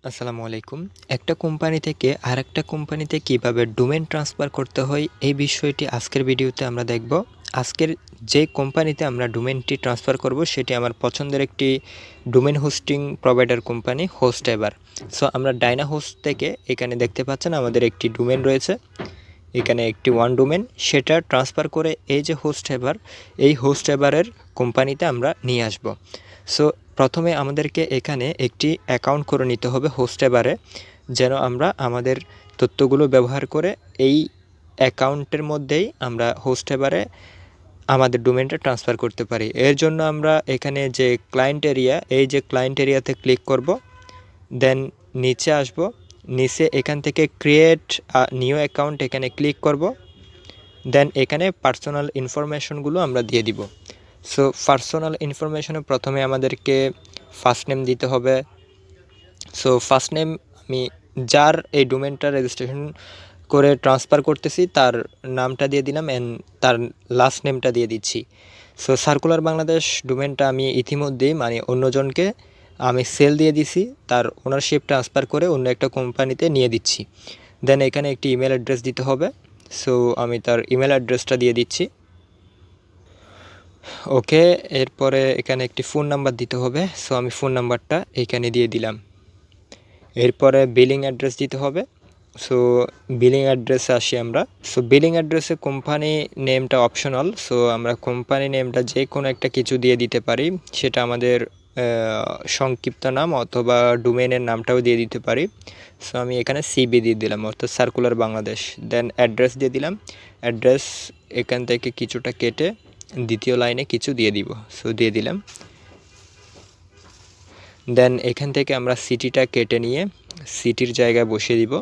আসসালামু আলাইকুম। একটা কোম্পানি থেকে আরেকটা কোম্পানিতে কিভাবে ডোমেইন ট্রান্সফার করতে হয় এই বিষয়টি আজকের ভিডিওতে আমরা দেখব। আজকের যে কোম্পানিতে আমরা ডোমেইনটি ট্রান্সফার করব সেটি আমার পছন্দের একটি domain hosting provider company Hostever. So আমরা ডাইনাহোস্ট থেকে এখানে দেখতে পাচ্ছেন আমাদের একটি ডোমেইন রয়েছে। এখানে একটি ওয়ান ডোমেইন সেটা ট্রান্সফার করে এই যে হোস্টেভার, এই হোস্টেভারের কোম্পানিতে আমরা নিয়ে আসব। সো প্রথমে আমাদেরকে এখানে একটি অ্যাকাউন্ট করে নিতে হবে হোস্টেভারে, যেন আমরা আমাদের তথ্যগুলো ব্যবহার করে এই অ্যাকাউন্টের মধ্যেই আমরা হোস্টেভারে আমাদের ডোমেইনটা ট্রান্সফার করতে পারি। এর জন্য আমরা এখানে যে ক্লায়েন্ট এরিয়া, এই যে ক্লায়েন্ট এরিয়াতে ক্লিক করব, দেন নিচে আসব, নিচে এখান থেকে ক্রিয়েট নিউ অ্যাকাউন্ট এখানে ক্লিক করব, দেন এখানে পার্সোনাল ইনফরমেশনগুলো আমরা দিয়ে দিব। সো পার্সোনাল ইনফরমেশনে প্রথমে আমাদেরকে ফার্স্ট নেম দিতে হবে। সো ফার্স্ট নেম আমি যার এই ডোমেইনটা রেজিস্ট্রেশন করে ট্রান্সফার করতেছি তার নামটা দিয়ে দিলাম অ্যান্ড তার লাস্ট নেমটা দিয়ে দিচ্ছি। সো সার্কুলার বাংলাদেশ ডোমেইনটা আমি ইতিমধ্যেই অন্যজনকে আমি সেল দিয়ে দিছি, তার ওনারশিপ ট্রান্সফার করে অন্য একটা কোম্পানিতে নিয়ে দিচ্ছি। দেন এখানে একটি ইমেল অ্যাড্রেস দিতে হবে। সো আমি তার ইমেল অ্যাড্রেসটা দিয়ে দিচ্ছি। ওকে, এরপরে এখানে একটি ফোন নাম্বার দিতে হবে। সো আমি ফোন নাম্বারটা এইখানে দিয়ে দিলাম। এরপরে বিলিং অ্যাড্রেস দিতে হবে। সো বিলিং অ্যাড্রেসে আসি আমরা। সো বিলিং অ্যাড্রেসে কোম্পানি নেমটা অপশনাল। সো আমরা কোম্পানি নেমটা যে কোনো একটা কিছু দিয়ে দিতে পারি, সেটা আমাদের সংক্ষিপ্ত নাম অথবা ডোমেইনের নামটাও দিয়ে দিতে পারি। সো আমি এখানে সিবি দিয়ে দিলাম, অর্থাৎ সার্কুলার বাংলাদেশ। দেন অ্যাড্রেস দিয়ে দিলাম। অ্যাড্রেস এখান থেকে কিছুটা কেটে দ্বিতীয় লাইনে কিছু দিয়ে দিব। সো দিয়ে দিলাম। দেন এখান থেকে আমরা সিটিটা কেটে নিয়ে সিটির জায়গায় বসিয়ে দিব।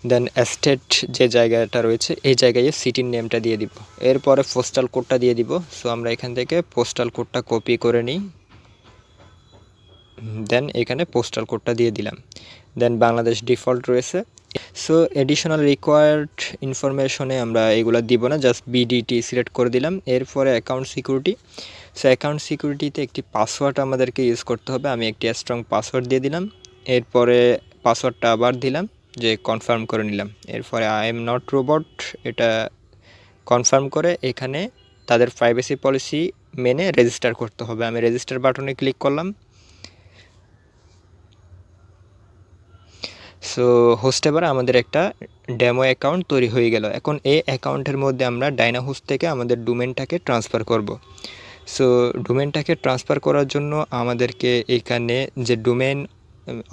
দেন স্টেট যে জায়গাটা রয়েছে এই জায়গায় সিটির নেমটা দিয়ে দিব। এরপরে পোস্টাল কোডটা দিয়ে দিব। সো আমরা এখান থেকে পোস্টাল কোডটা কপি করে নিই। দেন এখানে পোস্টাল কোডটা দিয়ে দিলাম। দেন বাংলাদেশ ডিফল্ট রয়েছে। সো এডিশনাল রিকোয়ার্ড ইনফরমেশনে আমরা এগুলো দিব না, জাস্ট বিডিটি সিলেক্ট করে দিলাম। এরপরে অ্যাকাউন্ট সিকিউরিটি। সো অ্যাকাউন্ট সিকিউরিটিতে একটি পাসওয়ার্ড আমাদেরকে ইউজ করতে হবে। আমি একটি স্ট্রং পাসওয়ার্ড দিয়ে দিলাম। এরপরে পাসওয়ার্ডটা আবার দিলাম, যে কনফার্ম করে নিলাম। এরপরে আই এম নট রোবট এটা কনফার্ম করে এখানে তাদের প্রাইভেসি পলিসি মেনে রেজিস্টার করতে হবে। আমি রেজিস্টার বাটনে ক্লিক করলাম। সো হোস্টেভার আমাদের একটা ডেমো অ্যাকাউন্ট তৈরি হয়ে গেল। এখন এই অ্যাকাউন্টের মধ্যে আমরা ডাইনাহোস্ট থেকে আমাদের ডোমেইনটাকে ট্রান্সফার করব। সো ডোমেইনটাকে ট্রান্সফার করার জন্য আমাদেরকে এখানে যে ডোমেইন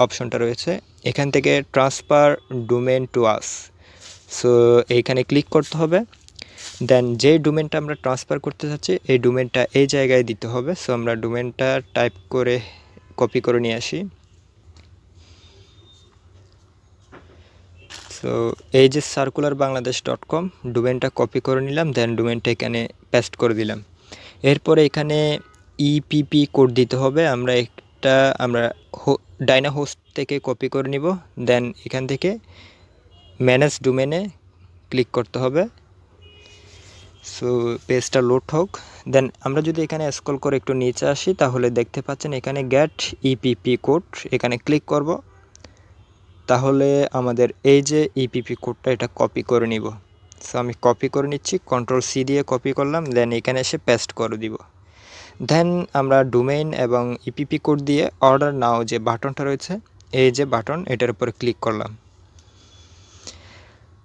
অপশনটা রয়েছে এখান থেকে transfer domain to us, so এইখানে ক্লিক করতে হবে। দেন যে ডোমেইনটা আমরা ট্রান্সফার করতে চাচ্ছি এই ডোমেইনটা এই জায়গায় দিতে হবে। সো আমরা ডোমেইনটা টাইপ করে কপি করে নিয়ে আসি। সো এই যে সার্কুলার বাংলাদেশ .com ডোমেইনটা কপি করে নিলাম। দেন ডোমেইনটা এখানে পেস্ট করে দিলাম। এরপরে এখানে ইপিপি কোড দিতে হবে। আমরা ডাইনাহোস্ট থেকে কপি করে নিব। দেন এখান থেকে ম্যানেজ ডোমেইনে ক্লিক করতে হবে। সো পেজটা লোড হোক। দেন আমরা যদি এখানে স্ক্রল করে একটু নিচে আসি তাহলে দেখতে পাচ্ছেন এখানে গেট ইপিপি কোড, এখানে ক্লিক করব। তাহলে আমাদের এই যে ইপিপি কোডটা এটা কপি করে নিব। সো আমি কপি করে নিচ্ছি, কন্ট্রোল সি দিয়ে কপি করলাম। দেন এখানে এসে পেস্ট করে দিব। দেন আমরা ডোমেইন এবং ইপিপি কোড দিয়ে অর্ডার নাও যে বাটনটা রয়েছে এই যে বাটন, এটার উপরে ক্লিক করলাম।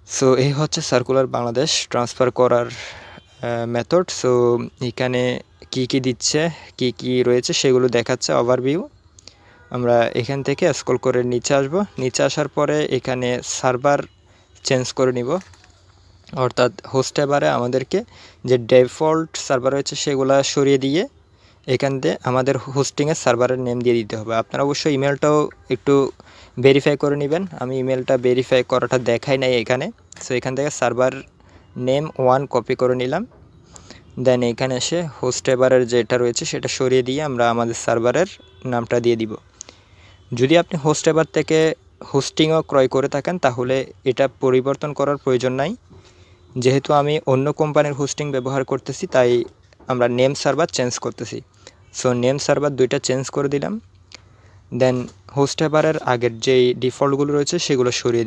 সো এই হচ্ছে সার্কুলার বাংলাদেশ ট্রান্সফার করার মেথড। সো এখানে কি দিচ্ছে, কি রয়েছে সেগুলো দেখাচ্ছে ওভারভিউ। আমরা এখান থেকে স্ক্রল করে নিচে আসব। নিচে আসার পরে এখানে সার্ভার চেঞ্জ করে নিব, অর্থাৎ হোস্টেভারে আমাদেরকে যে ডিফল্ট সার্ভার রয়েছে সেগুলো সরিয়ে দিয়ে এখান থেকে আমাদের হোস্টিংয়ের সার্ভারের নেম দিয়ে দিতে হবে। আপনারা অবশ্যই ইমেলটাও একটু ভেরিফাই করে নেবেন। আমি ইমেলটা ভেরিফাই করাটা দেখাই নাই এখানে। সো এখান থেকে সার্ভার নেম 1 কপি করে নিলাম। দেন এখানে এসে হোস্টেভারের যেটা রয়েছে সেটা সরিয়ে দিয়ে আমরা আমাদের সার্ভারের নামটা দিয়ে দিব। যদি আপনি হোস্টেভার থেকে হোস্টিংও ক্রয় করে থাকেন তাহলে এটা পরিবর্তন করার প্রয়োজন নাই। যেহেতু আমি অন্য কোম্পানির হোস্টিং ব্যবহার করতেছি তাই আমরা নেম সার্ভার চেঞ্জ করতেছি। সো নেম সার্ভার দুইটা চেঞ্জ করে দিলাম। দেন হোস্টেভারের আগের যেই ডিফল্টগুলো রয়েছে সেগুলো সরিয়ে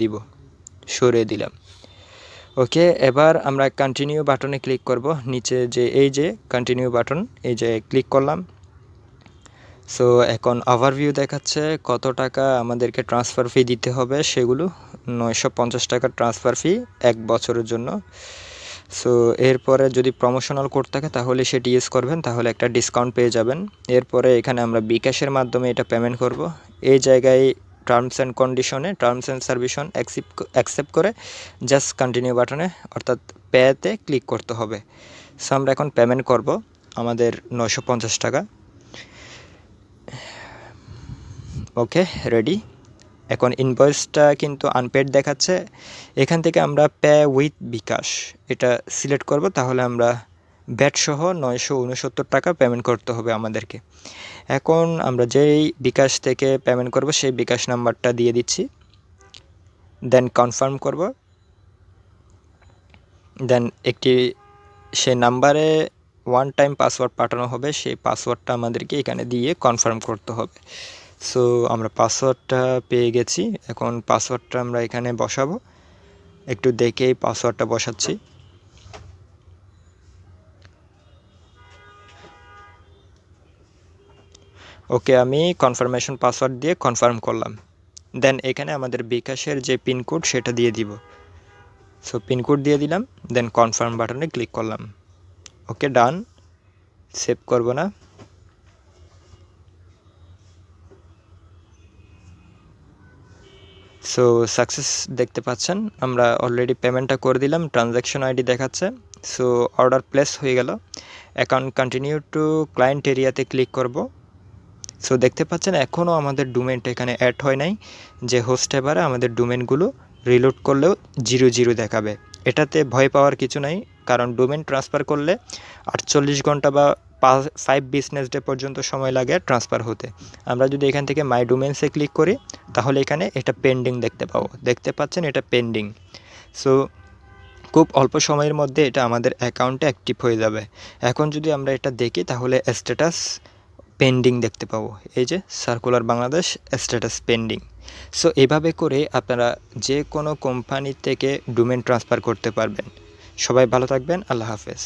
দিলাম। ওকে, এবার আমরা কন্টিনিউ বাটনে ক্লিক করব। নিচে এই যে কন্টিনিউ বাটন, এই যে ক্লিক করলাম। সো এখন ওভারভিউ দেখাচ্ছে কত টাকা আমাদেরকে ট্রান্সফার ফি দিতে হবে, সেগুলো 950 টাকা ট্রান্সফার ফি 1 বছরের জন্য। সো এরপরে যদি প্রমোশনাল কোড থাকে তাহলে সেটি ইউজ করবেন, তাহলে একটা ডিসকাউন্ট পেয়ে যাবেন। এরপরে এখানে আমরা বিকাশের মাধ্যমে এটা পেমেন্ট করব। এই জায়গায় টার্মস অ্যান্ড কন্ডিশনে, টার্মস অ্যান্ড সার্ভিশন অ্যাকসেপ্ট করে জাস্ট কন্টিনিউ বাটনে অর্থাৎ পেতে ক্লিক করতে হবে। সো আমরা এখন পেমেন্ট করব আমাদের 950 টাকা। ওকে, রেডি। এখন ইনভয়েসটা কিন্তু আনপেড দেখাচ্ছে। এখান থেকে আমরা পে উইথ বিকাশ এটা সিলেক্ট করব, তাহলে আমরা ব্যাট সহ 969 টাকা পেমেন্ট করতে হবে আমাদেরকে। এখন আমরা যেই বিকাশ থেকে পেমেন্ট করব সেই বিকাশ নাম্বারটা দিয়ে দিচ্ছি, দেন কনফার্ম করব। দেন সেই নাম্বারে ওয়ান টাইম পাসওয়ার্ড পাঠানো হবে, সেই পাসওয়ার্ডটা আমাদেরকে এখানে দিয়ে কনফার্ম করতে হবে। সো আমরা পাসওয়ার্ডটা পেয়ে গেছি। এখন পাসওয়ার্ডটা আমরা এখানে বসাবো, একটু দেখেই পাসওয়ার্ডটা বসাচ্ছি। ওকে, আমি কনফার্মেশন পাসওয়ার্ড দিয়ে কনফার্ম করলাম। দেন এখানে আমাদের বিকাশের যে পিনকোড সেটা দিয়ে দিব। সো পিনকোড দিয়ে দিলাম, দেন কনফার্ম বাটনে ক্লিক করলাম। ওকে, ডান। সেভ করব না। সো সাকসেস দেখতে পাচ্ছেন, আমরা অলরেডি পেমেন্টটা করে দিলাম, ট্রানজ্যাকশন আইডি দেখাচ্ছে। সো অর্ডার প্লেস হয়ে গেল। এখন কন্টিনিউ টু ক্লায়েন্ট এরিয়াতে ক্লিক করব। সো দেখতে পাচ্ছেন এখনও আমাদের ডোমেনটা এখানে অ্যাড হয় নাই। যে হোস্টেভারে আমাদের ডোমেনগুলো রিলোড করলেও 0 দেখাবে। এটাতে ভয় পাওয়ার কিছু নাই, কারণ ডোমেন ট্রান্সফার করলে 48 ঘন্টা বা 5 বিজনেস ডে পর্যন্ত সময় লাগে ট্রান্সফার হতে। আমরা যদি এখান থেকে মাই ডোমেন্সে ক্লিক করি তাহলে এখানে এটা পেন্ডিং দেখতে পাচ্ছেন, এটা পেন্ডিং। সো খুব অল্প সময়ের মধ্যে এটা আমাদের অ্যাকাউন্টে অ্যাক্টিভ হয়ে যাবে। এখন যদি আমরা এটা দেখি তাহলে স্ট্যাটাস পেন্ডিং দেখতে পাবো, এই যে circular Bangladesh status pending. So এভাবে করে আপনারা যে কোনো কোম্পানি থেকে ডোমেন ট্রান্সফার করতে পারবেন। সবাই ভালো থাকবেন, আল্লাহ হাফেজ।